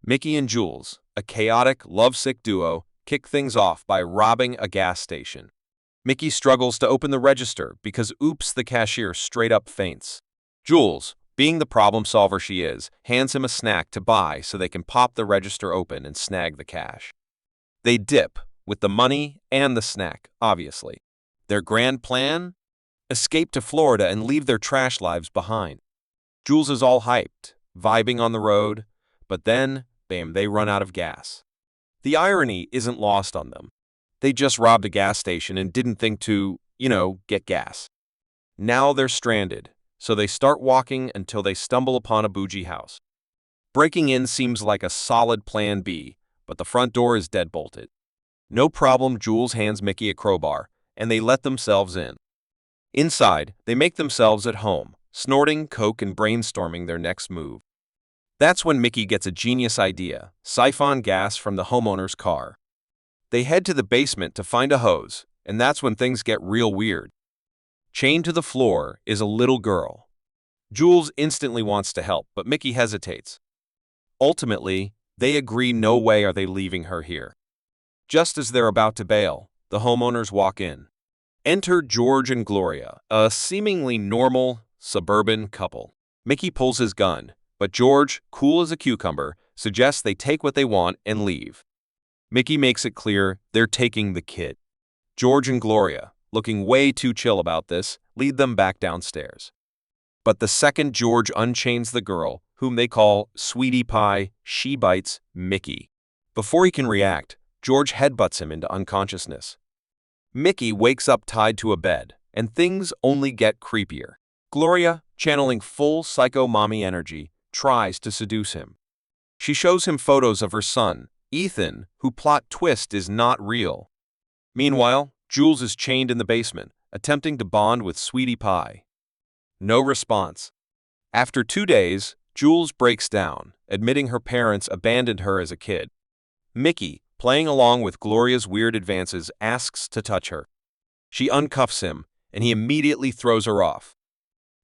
Mickey and Jules, a chaotic, lovesick duo, kick things off by robbing a gas station. Mickey struggles to open the register because oops, the cashier straight up faints. Jules, being the problem solver she is, hands him a snack to buy so they can pop the register open and snag the cash. They dip, with the money and the snack, obviously. Their grand plan? Escape to Florida and leave their trash lives behind. Jules is all hyped, vibing on the road, but then, bam, they run out of gas. The irony isn't lost on them. They just robbed a gas station and didn't think to, get gas. Now they're stranded, so they start walking until they stumble upon a bougie house. Breaking in seems like a solid plan B, but the front door is deadbolted. No problem, Jules hands Mickey a crowbar, and they let themselves in. Inside, they make themselves at home, snorting coke and brainstorming their next move. That's when Mickey gets a genius idea: siphon gas from the homeowner's car. They head to the basement to find a hose, and that's when things get real weird. Chained to the floor is a little girl. Jules instantly wants to help, but Mickey hesitates. Ultimately, they agree no way are they leaving her here. Just as they're about to bail, the homeowners walk in. Enter George and Gloria, a seemingly normal, suburban couple. Mickey pulls his gun, but George, cool as a cucumber, suggests they take what they want and leave. Mickey makes it clear they're taking the kid. George and Gloria, looking way too chill about this, lead them back downstairs. But the second George unchains the girl, whom they call Sweetie Pie, she bites Mickey. Before he can react, George headbutts him into unconsciousness. Mickey wakes up tied to a bed, and things only get creepier. Gloria, channeling full psycho mommy energy, tries to seduce him. She shows him photos of her son, Ethan, who plot twist is not real. Meanwhile, Jules is chained in the basement, attempting to bond with Sweetie Pie. No response. After 2 days, Jules breaks down, admitting her parents abandoned her as a kid. Mickey, playing along with Gloria's weird advances, asks to touch her. She uncuffs him, and he immediately throws her off.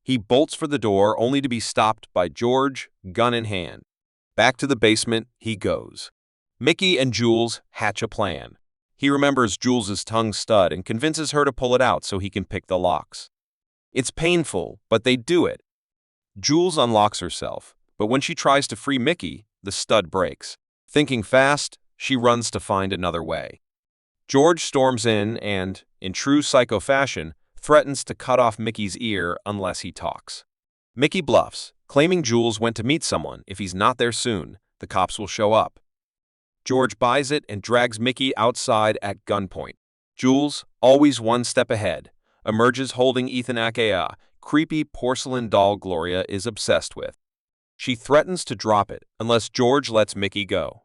He bolts for the door only to be stopped by George, gun in hand. Back to the basement he goes. Mickey and Jules hatch a plan. He remembers Jules's tongue stud and convinces her to pull it out so he can pick the locks. It's painful, but they do it. Jules unlocks herself, but when she tries to free Mickey, the stud breaks. Thinking fast, she runs to find another way. George storms in and, in true psycho fashion, threatens to cut off Mickey's ear unless he talks. Mickey bluffs, claiming Jules went to meet someone. If he's not there soon, the cops will show up. George buys it and drags Mickey outside at gunpoint. Jules, always one step ahead, emerges holding Ethan, aka creepy porcelain doll Gloria is obsessed with. She threatens to drop it unless George lets Mickey go.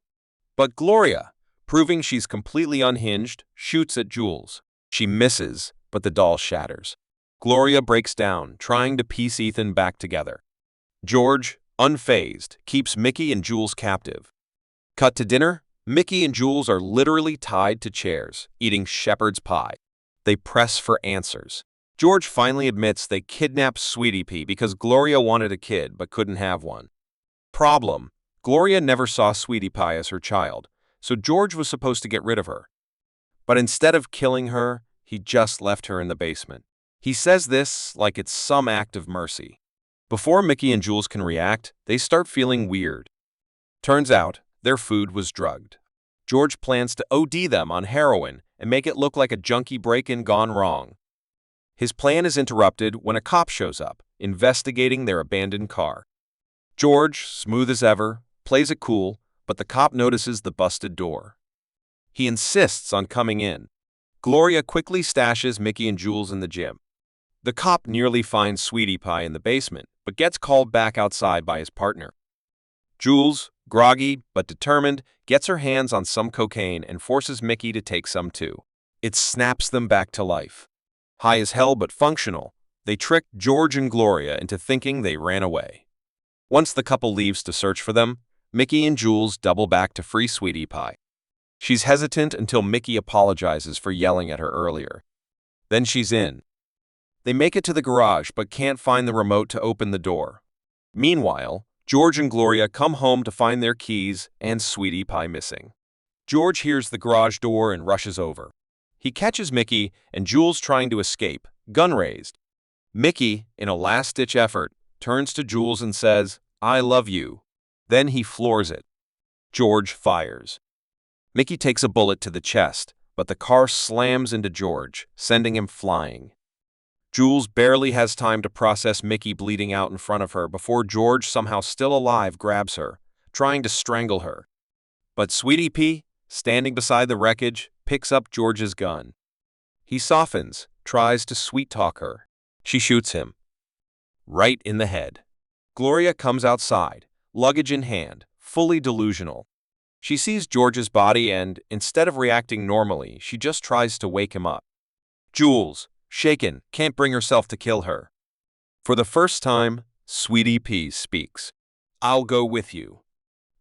But Gloria, proving she's completely unhinged, shoots at Jules. She misses, but the doll shatters. Gloria breaks down, trying to piece Ethan back together. George, unfazed, keeps Mickey and Jules captive. Cut to dinner. Mickey and Jules are literally tied to chairs, eating shepherd's pie. They press for answers. George finally admits they kidnapped Sweetie Pie because Gloria wanted a kid but couldn't have one. Problem: Gloria never saw Sweetie Pie as her child, so George was supposed to get rid of her. But instead of killing her, he just left her in the basement. He says this like it's some act of mercy. Before Mickey and Jules can react, they start feeling weird. Turns out, their food was drugged. George plans to OD them on heroin and make it look like a junkie break-in gone wrong. His plan is interrupted when a cop shows up, investigating their abandoned car. George, smooth as ever, plays it cool, but the cop notices the busted door. He insists on coming in. Gloria quickly stashes Mickey and Jules in the gym. The cop nearly finds Sweetie Pie in the basement, but gets called back outside by his partner. Jules, groggy but determined, gets her hands on some cocaine and forces Mickey to take some too. It snaps them back to life. High as hell but functional, they trick George and Gloria into thinking they ran away. Once the couple leaves to search for them, Mickey and Jules double back to free Sweetie Pie. She's hesitant until Mickey apologizes for yelling at her earlier. Then she's in. They make it to the garage but can't find the remote to open the door. Meanwhile, George and Gloria come home to find their keys and Sweetie Pie missing. George hears the garage door and rushes over. He catches Mickey and Jules trying to escape, gun raised. Mickey, in a last-ditch effort, turns to Jules and says, "I love you." Then he floors it. George fires. Mickey takes a bullet to the chest, but the car slams into George, sending him flying. Jules barely has time to process Mickey bleeding out in front of her before George, somehow still alive, grabs her, trying to strangle her. But Sweetie Pie, standing beside the wreckage, picks up George's gun. He softens, tries to sweet-talk her. She shoots him. Right in the head. Gloria comes outside, luggage in hand, fully delusional. She sees George's body and, instead of reacting normally, she just tries to wake him up. Jules, shaken, can't bring herself to kill her. For the first time, Sweetie Pie speaks. "I'll go with you."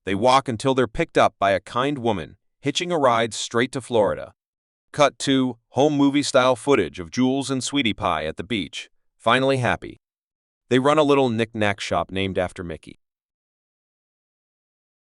They walk until they're picked up by a kind woman, hitching a ride straight to Florida. Cut to home movie-style footage of Jules and Sweetie Pie at the beach, finally happy. They run a little knick-knack shop named after Mickey.